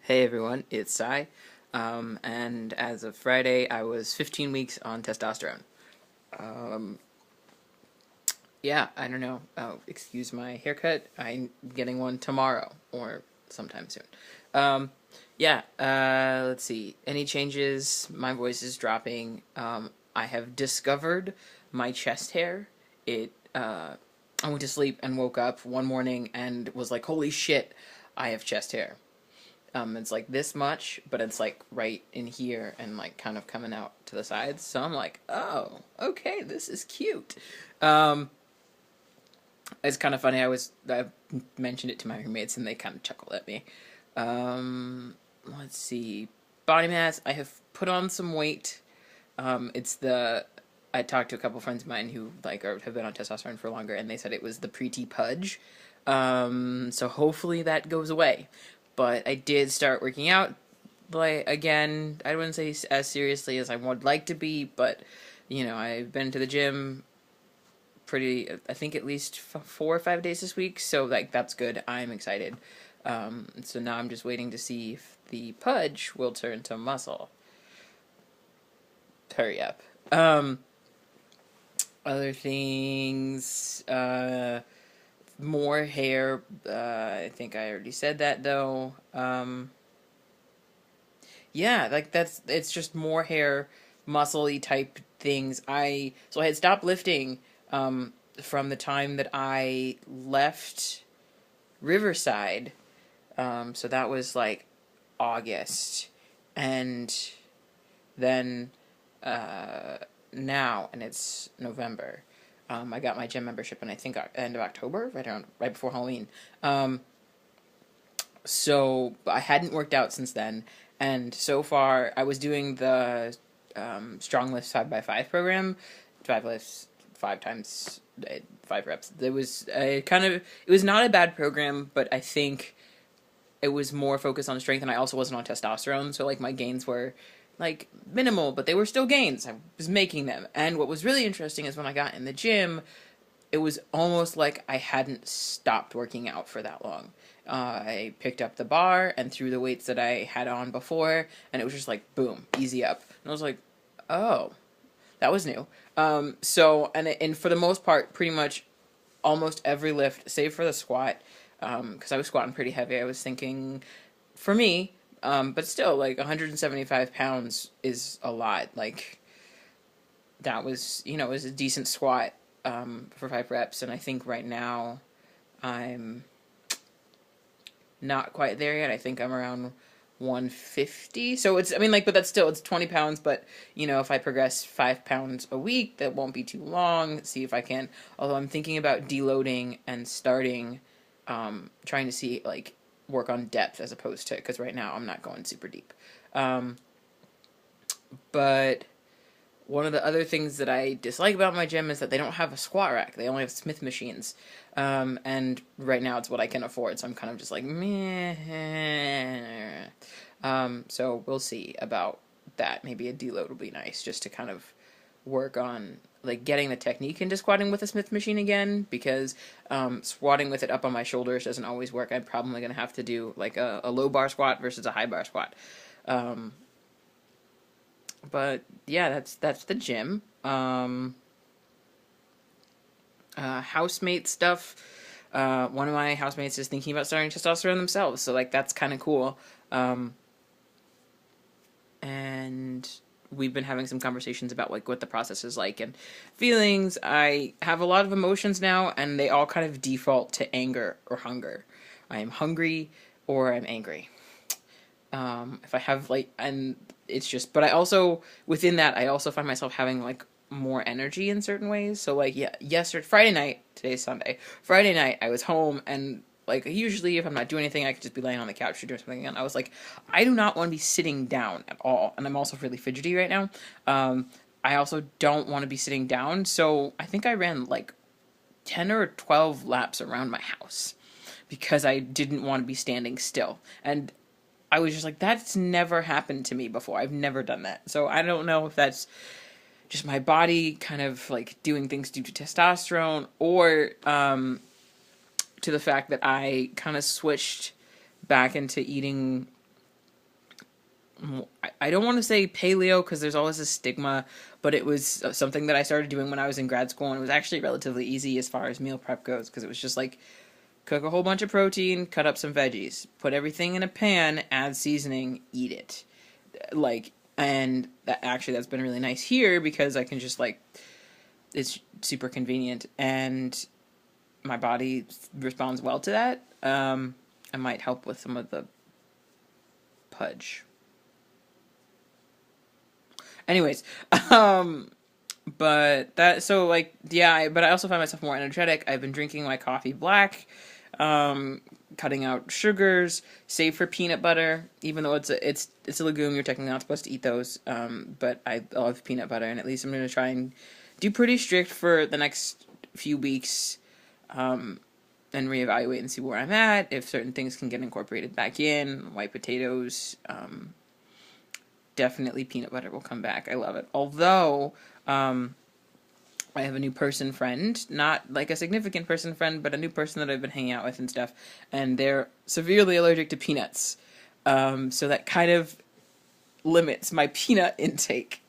Hey everyone, it's Sai, and as of Friday, I was 15 weeks on testosterone. Um, yeah, I don't know. Oh, excuse my haircut. I'm getting one tomorrow or sometime soon. Um, yeah, let's see. Any changes? My voice is dropping. I have discovered my chest hair. I went to sleep and woke up one morning and was like, holy shit, I have chest hair. It's like this much, but it's like right in here and like kind of coming out to the sides. So I'm like, oh, okay, this is cute. Um, it's kind of funny. I mentioned it to my roommates and they kind of chuckled at me. Let's see, body mass. I have put on some weight. It's the I talked to a couple friends of mine who have been on testosterone for longer, and they said it was the preety pudge. So hopefully that goes away. But I did start working out, like again. I wouldn't say as seriously as I would like to be, but I've been to the gym pretty. I think at least 4 or 5 days this week. So like that's good. I'm excited. So now I'm just waiting to see if the pudge will turn to muscle. Hurry up. Other things, more hair. I think I already said that though. Yeah, like it's just more hair, muscly type things. I had stopped lifting from the time that I left Riverside. So that was like August, and then now, and it's November. I got my gym membership, and I think end of October, right before Halloween. So I hadn't worked out since then, and so far I was doing the Strong Lifts 5x5 program, 5 lifts, 5 times 5 reps. It was it was not a bad program, but I think it was more focused on strength, and I also wasn't on testosterone, so like my gains were like minimal, but they were still gains. I was making them. And what was really interesting is when I got in the gym, it was almost like I hadn't stopped working out for that long. I picked up the bar and threw the weights that I had on before, and it was just like boom, easy up. And I was like, oh, that was new. And for the most part, pretty much almost every lift, save for the squat, because I was squatting pretty heavy. I was thinking, for me, but still, like 175 pounds is a lot. Like that was, it was a decent squat for 5 reps, and I think right now I'm not quite there yet. I think I'm around 150. So it's, I mean, like, but that's still, it's 20 pounds. But if I progress 5 pounds a week, that won't be too long. See if I can. Although I'm thinking about deloading and starting, trying to see like work on depth as opposed to, because right now I'm not going super deep. But one of the other things that I dislike about my gym is that they don't have a squat rack. They only have Smith machines. And right now it's what I can afford, so I'm kind of just like, meh. So we'll see about that. Maybe a deload will be nice, just to kind of work on like getting the technique into squatting with a Smith machine again, because squatting with it up on my shoulders doesn't always work. I'm probably going to have to do like a low bar squat versus a high bar squat. But yeah, that's the gym. Housemate stuff. One of my housemates is thinking about starting testosterone themselves, so like that's kind of cool. And we've been having some conversations about like what the process is like and feelings. I have a lot of emotions now, and they all kind of default to anger or hunger. I am hungry or I'm angry. If I have like, and it's just, but I also, within that, I also find myself having like more energy in certain ways. So like, yeah, yesterday, Friday night, today's Sunday, Friday night, I was home, and like usually if I'm not doing anything, I could just be laying on the couch or doing something. And I was like, I do not want to be sitting down at all. And I'm also really fidgety right now. I also don't want to be sitting down. So I think I ran like 10 or 12 laps around my house because I didn't want to be standing still. And I was just like, that's never happened to me before. I've never done that. So I don't know if that's just my body kind of like doing things due to testosterone, or to the fact that I kind of switched back into eating I don't want to say paleo because there's always a stigma, but it was something that I started doing when I was in grad school, and it was actually relatively easy as far as meal prep goes, because it was just like cook a whole bunch of protein, cut up some veggies, put everything in a pan, add seasoning, eat it. Like, and that's been really nice here because I can just like, it's super convenient and my body responds well to that. I might help with some of the pudge. Anyways, but that, so like, yeah, but I also find myself more energetic. I've been drinking my coffee black, cutting out sugars, save for peanut butter, even though it's a legume, you're technically not supposed to eat those. But I love peanut butter, and at least I'm going to try and do pretty strict for the next few weeks, and reevaluate and see where I'm at, if certain things can get incorporated back in, white potatoes, definitely peanut butter will come back. I love it. Although, I have a new person friend, not like a significant person friend, but a new person that I've been hanging out with and stuff, and they're severely allergic to peanuts. So that kind of limits my peanut intake.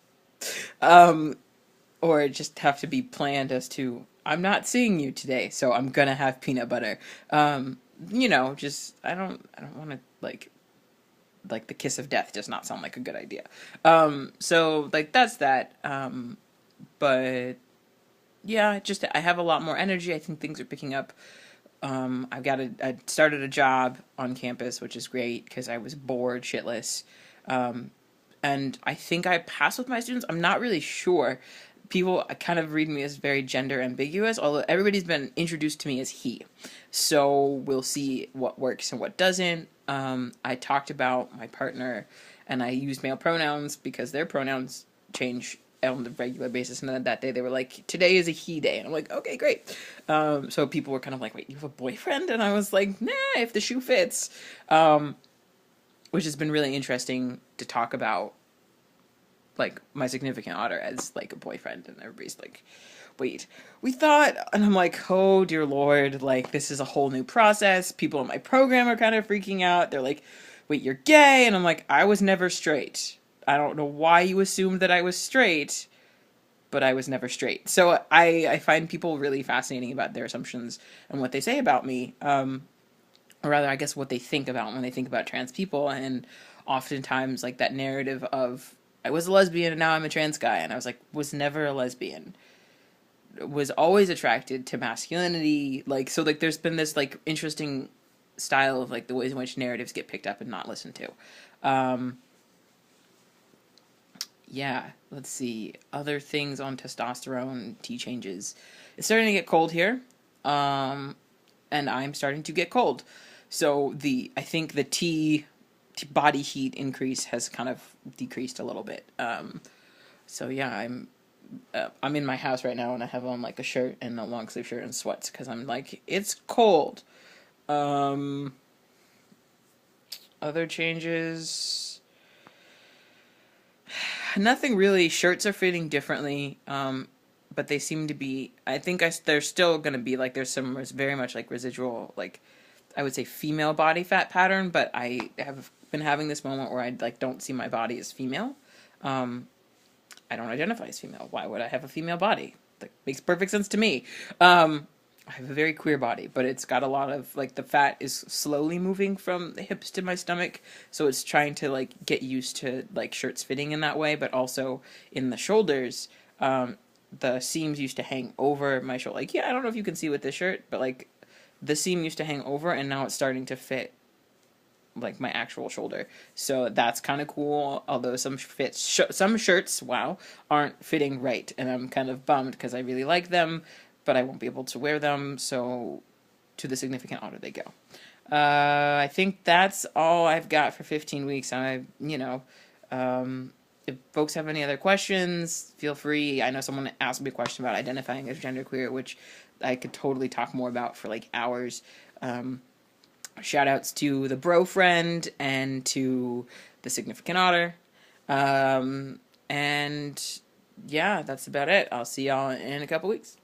Or just have to be planned as to, I'm not seeing you today, so I'm gonna have peanut butter. Just, I don't want to, like the kiss of death does not sound like a good idea. So like that's that. But yeah, just I have a lot more energy. I think things are picking up. I started a job on campus, which is great because I was bored shitless. And I think I passed with my students. I'm not really sure. People kind of read me as very gender ambiguous, although everybody's been introduced to me as he. So we'll see what works and what doesn't. I talked about my partner, and I used male pronouns because their pronouns change on the regular basis. And then that day they were like, today is a he day. And I'm like, okay, great. So people were kind of like, wait, you have a boyfriend? And I was like, nah, if the shoe fits. Which has been really interesting to talk about, like, my significant other as, like, a boyfriend. And everybody's like, wait, we thought, and I'm like, oh dear Lord, like, this is a whole new process. People in my program are kind of freaking out. They're like, wait, you're gay? And I'm like, I was never straight. I don't know why you assumed that I was straight, but I was never straight. So I find people really fascinating about their assumptions and what they say about me. Or rather, I guess what they think about when they think about trans people. And oftentimes, like, that narrative of, I was a lesbian and now I'm a trans guy. And I was like, was never a lesbian. Was always attracted to masculinity. Like, so, like, there's been this, like, interesting style of, like, the ways in which narratives get picked up and not listened to. Yeah, let's see. Other things on testosterone, T changes. It's starting to get cold here. And I'm starting to get cold. So I think the T body heat increase has kind of decreased a little bit. So yeah, I'm in my house right now and I have on like a shirt and a long sleeve shirt and sweats because I'm like, it's cold. Other changes, nothing really. Shirts are fitting differently. But they seem to be, I think they're still going to be like, there's some very much like residual, like, I would say female body fat pattern, but I have been having this moment where I like don't see my body as female. I don't identify as female. Why would I have a female body? That makes perfect sense to me. I have a very queer body, but it's got a lot of, like, the fat is slowly moving from the hips to my stomach, so it's trying to, like, get used to, like, shirts fitting in that way, but also in the shoulders, the seams used to hang over my shoulder. Like, yeah, I don't know if you can see with this shirt, but, like, the seam used to hang over, and now it's starting to fit, like, my actual shoulder. So that's kind of cool, although some shirts, wow, aren't fitting right, and I'm kind of bummed because I really like them, but I won't be able to wear them, so to the significant other they go. I think that's all I've got for 15 weeks. If folks have any other questions, feel free. I know someone asked me a question about identifying as genderqueer, which I could totally talk more about for like hours. Shout outs to the bro friend and to the significant other. And yeah, that's about it. I'll see y'all in a couple weeks.